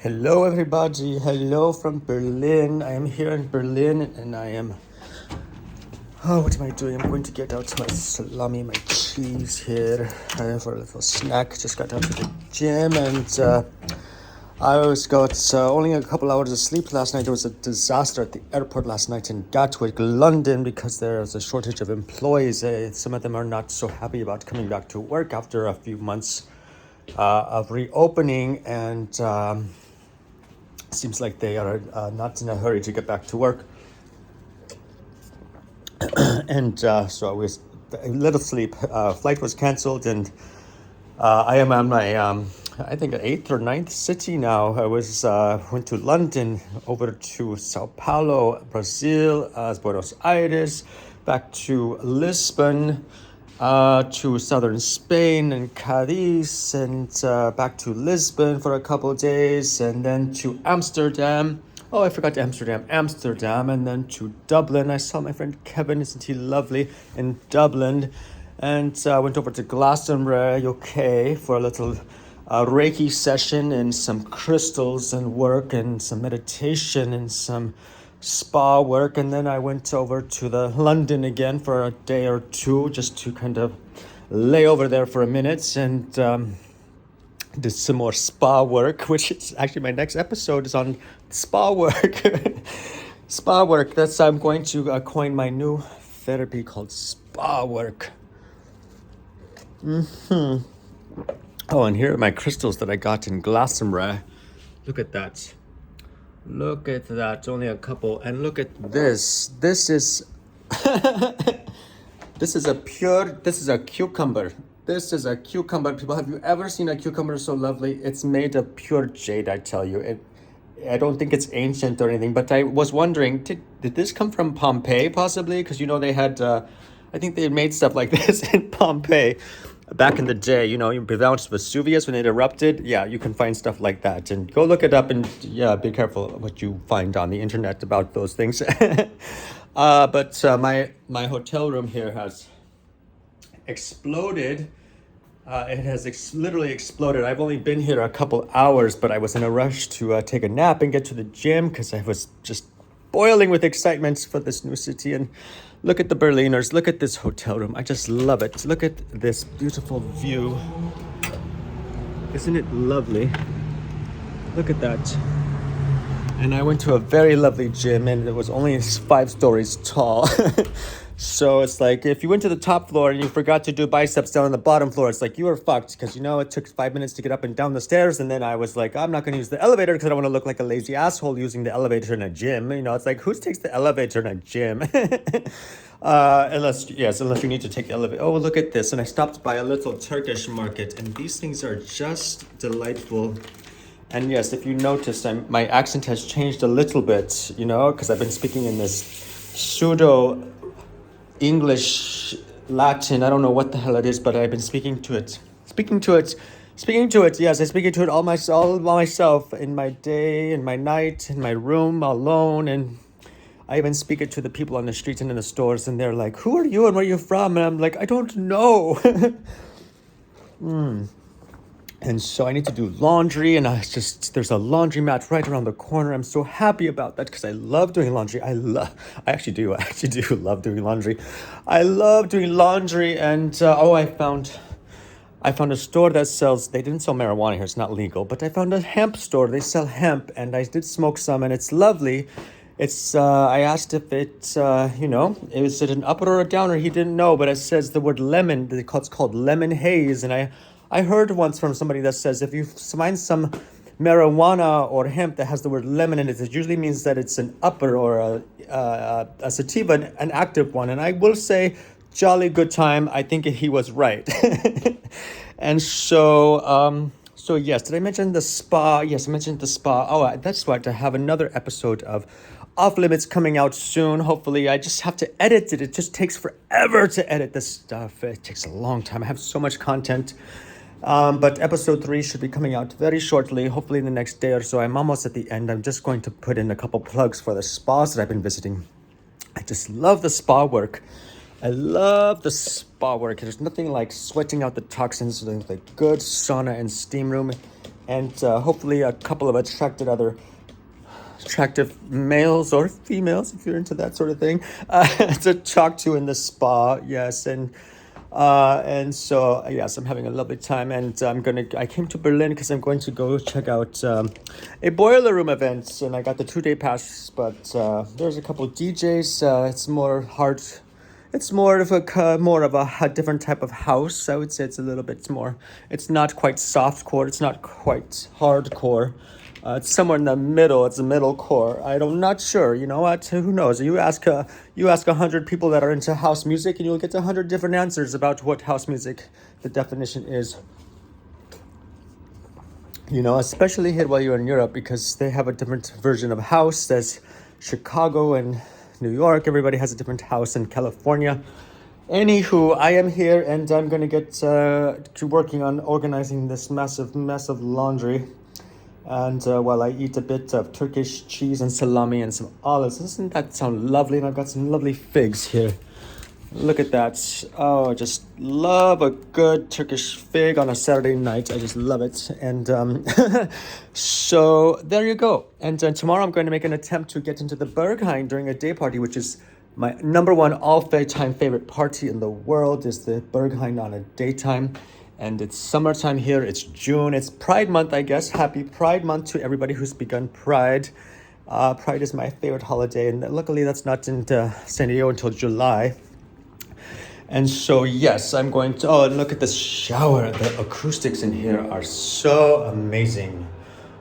Hello, everybody. Hello from Berlin. I am here in Berlin and I am. Oh, what am I doing? I'm going to get out my salami, my cheese here for a little snack. Just got out to the gym and I was got only a couple hours of sleep last night. There was a disaster at the airport last night in Gatwick, London, because there is a shortage of employees. Some of them are not so happy about coming back to work after a few months of reopening and. Seems like they are not in a hurry to get back to work. And so I was a little sleep. Flight was canceled, and I am on my, I think, 8th or ninth city now. I went to London, over to Sao Paulo, Brazil, Buenos Aires, back to Lisbon, to southern Spain and Cadiz, and back to Lisbon for a couple of days, and then to Amsterdam. Oh, I forgot Amsterdam, and then to Dublin. I saw my friend Kevin, isn't he lovely, in Dublin, and went over to Glastonbury, UK, for a little Reiki session and some crystals and work and some meditation and some spa work, and then I went over to the London again for a day or two just to kind of lay over there for a minute and did some more spa work, which is actually my next episode is on spa work. Spa work. I'm going to coin my new therapy called spa work. Oh, and here are my crystals that I got in Glastonbury. Look at that. Look at that, only a couple. And look at this. This is this is a cucumber. This is a cucumber. People, have you ever seen a cucumber so lovely? It's made of pure jade, I tell you. I don't think it's ancient or anything, but I was wondering, did this come from Pompeii possibly? Because they had, I think they made stuff like this in Pompeii. Back in the day, Mount Vesuvius, when it erupted, yeah, you can find stuff like that. And go look it up and, yeah, be careful what you find on the internet about those things. But my hotel room here has exploded. It has literally exploded. I've only been here a couple hours, but I was in a rush to take a nap and get to the gym because I was just boiling with excitement for this new city. And look at the Berliners. Look at this hotel room. I just love it. Look at this beautiful view. Isn't it lovely? Look at that. And I went to a very lovely gym, and it was only 5 stories tall. So it's like if you went to the top floor and you forgot to do biceps down on the bottom floor, it's like you were fucked because it took 5 minutes to get up and down the stairs. And then I was like, I'm not going to use the elevator because I don't want to look like a lazy asshole using the elevator in a gym. It's like, who takes the elevator in a gym? Unless you need to take the elevator. Oh, look at this. And I stopped by a little Turkish market, and these things are just delightful. And yes, if you noticed, my accent has changed a little bit, because I've been speaking in this pseudo English, Latin, I don't know what the hell it is, but I've been speaking to it. Yes, I speak to it all myself in my day, in my night, in my room, alone, and I even speak it to the people on the streets and in the stores, and they're like, who are you and where are you from? And I'm like, I don't know. And so I need to do laundry, and there's a laundromat right around the corner. I'm so happy about that because I love doing laundry. I actually do love doing laundry. I love doing laundry, and I found a store that they didn't sell marijuana here, it's not legal, but I found a hemp store. They sell hemp, and I did smoke some, and it's lovely. I asked if is it an upper or a downer? He didn't know, but it says the word lemon. It's called lemon haze, and I heard once from somebody that says if you find some marijuana or hemp that has the word lemon in it, it usually means that it's an upper or a sativa, an active one. And I will say, jolly good time. I think he was right. And so yes, did I mention the spa? Yes, I mentioned the spa. Oh, that's right. I have another episode of Off Limits coming out soon. Hopefully, I just have to edit it. It just takes forever to edit this stuff. It takes a long time. I have so much content. But episode 3 should be coming out very shortly, hopefully in the next day or so. I'm almost at the end. I'm just going to put in a couple plugs for the spas that I've been visiting. I just love the spa work. There's nothing like sweating out the toxins with a good sauna and steam room and hopefully a couple of attractive males or females, if you're into that sort of thing, to talk to in the spa. Yes, and so yes, I'm having a lovely time, and I came to Berlin because I'm going to go check out a boiler room event, and I got the 2-day pass. But there's a couple DJs. It's more hard. It's more of a different type of house. I would say it's a little bit more. It's not quite softcore. It's not quite hardcore. It's somewhere in the middle. It's a middle core. I'm not sure. You know what? Who knows? You ask 100 people that are into house music, and you'll get 100 different answers about what house music, the definition is. Especially here while you're in Europe, because they have a different version of house. There's Chicago and New York. Everybody has a different house in California. Anywho, I am here, and I'm gonna get to working on organizing this massive mess of laundry. And while I eat a bit of Turkish cheese and salami and some olives, doesn't that sound lovely? And I've got some lovely figs here. Look at that. Oh, I just love a good Turkish fig on a Saturday night. I just love it. And so there you go. And tomorrow I'm going to make an attempt to get into the Berghain during a day party, which is my number one all-time favorite party in the world, is the Berghain on a daytime. And it's summertime here. It's June. It's Pride Month, I guess. Happy Pride Month to everybody who's begun Pride. Pride is my favorite holiday, and luckily that's not in San Diego until July. And so, yes, I'm going to... Oh, and look at this shower. The acoustics in here are so amazing.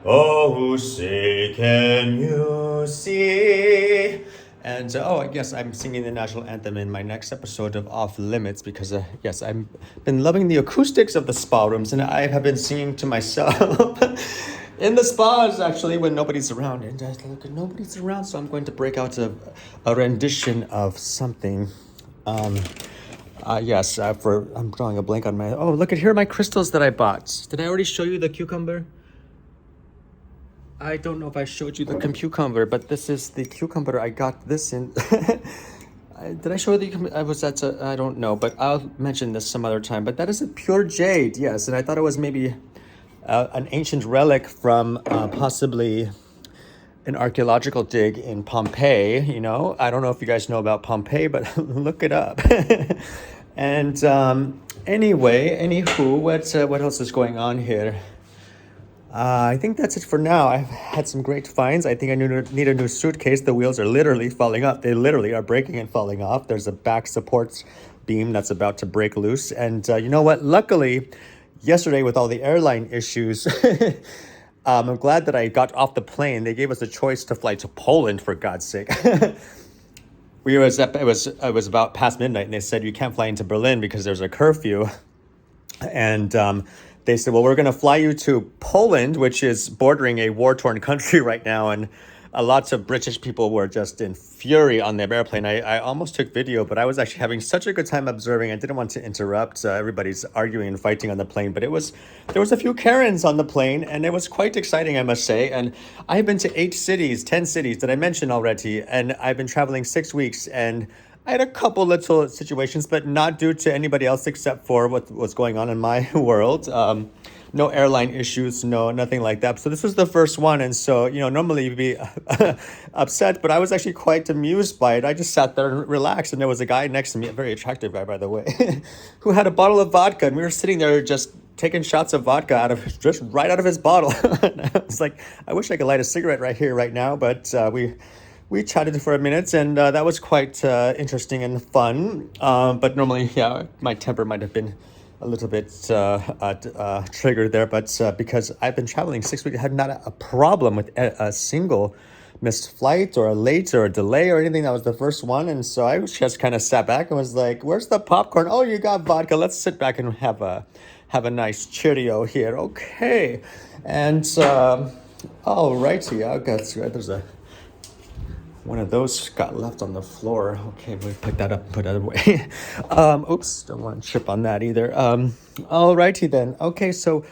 Oh, say, can you see? And I guess I'm singing the national anthem in my next episode of Off Limits because, yes, I've been loving the acoustics of the spa rooms, and I have been singing to myself in the spas, actually, when nobody's around. And I look, nobody's around, so I'm going to break out a rendition of something. Yes, I'm drawing a blank on my... Oh, look at here are my crystals that I bought. Did I already show you the cucumber? I don't know if I showed you the cucumber, but this is the cucumber I got this in. Did I show you I don't know, but I'll mention this some other time. But that is a pure jade, yes. And I thought it was maybe an ancient relic from possibly an archaeological dig in Pompeii, I don't know if you guys know about Pompeii, but look it up. And anywho, what else is going on here? I think that's it for now. I've had some great finds. I think I need a new suitcase. The wheels are literally falling off. They literally are breaking and falling off. There's a back support beam that's about to break loose. And you know what? Luckily, yesterday with all the airline issues, I'm glad that I got off the plane. They gave us a choice to fly to Poland, for God's sake. It was about past midnight, and they said you can't fly into Berlin because there's a curfew. And they said, well, we're going to fly you to Poland, which is bordering a war-torn country right now. And lots of British people were just in fury on their airplane. I almost took video, but I was actually having such a good time observing. I didn't want to interrupt. Everybody's arguing and fighting on the plane, but there was a few Karens on the plane, and it was quite exciting, I must say. And I've been to 10 cities that I mentioned already, and I've been traveling 6 weeks, and I had a couple little situations, but not due to anybody else except for what was going on in my world. No airline issues, nothing like that. So this was the first one. And so, normally you'd be upset, but I was actually quite amused by it. I just sat there and relaxed. And there was a guy next to me, a very attractive guy, by the way, who had a bottle of vodka. And we were sitting there just taking shots of vodka right out of his bottle. And I was like, I wish I could light a cigarette right here, right now. But we chatted for a minute, and that was quite interesting and fun. But normally, my temper might have been a little bit triggered there. But because I've been traveling 6 weeks, I had not a problem with a single missed flight or a late or a delay or anything. That was the first one. And so I just kind of sat back and was like, where's the popcorn? Oh, you got vodka. Let's sit back and have a nice Cheerio here. Okay. And all righty. There's one of those got left on the floor. Okay, we'll pick that up and put it away. Oops, don't want to trip on that either. All righty then. Okay, so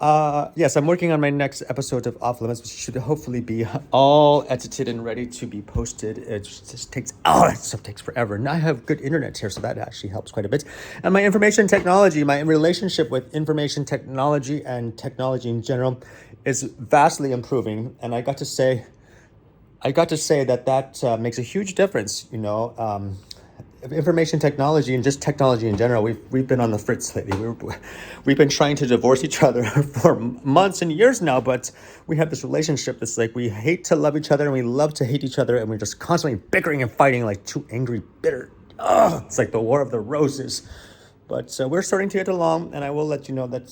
Yes, I'm working on my next episode of Off Limits, which should hopefully be all edited and ready to be posted. It just takes, that stuff takes forever. And I have good internet here, so that actually helps quite a bit. And my information technology, my relationship with information technology and technology in general is vastly improving. And I got to say that makes a huge difference, information technology and just technology in general. We've been on the fritz lately. We've been trying to divorce each other for months and years now, but we have this relationship that's like we hate to love each other and we love to hate each other, and we're just constantly bickering and fighting like two angry, bitter. It's like the War of the Roses. But we're starting to get along, and I will let you know that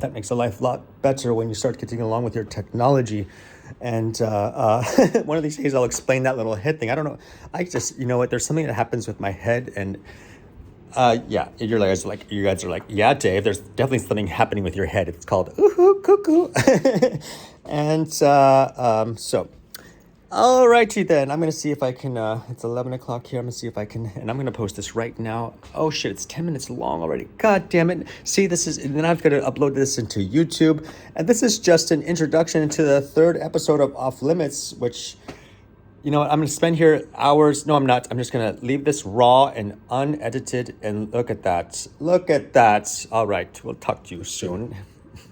that makes a life a lot better when you start getting along with your technology. And one of these days I'll explain that little head thing. I don't know. I just, there's something that happens with my head, and yeah, you guys are like, yeah, Dave, there's definitely something happening with your head. It's called ooh cuckoo. And so, alrighty then. I'm gonna see if I can. It's 11 o'clock here. I'm gonna see if I can, and I'm gonna post this right now. Oh shit, it's 10 minutes long already. God damn it. See, and then I've got to upload this into YouTube, and this is just an introduction to the third episode of Off Limits, which, I'm gonna spend here hours. No, I'm not. I'm just gonna leave this raw and unedited, and look at that. Look at that. All right, we'll talk to you soon.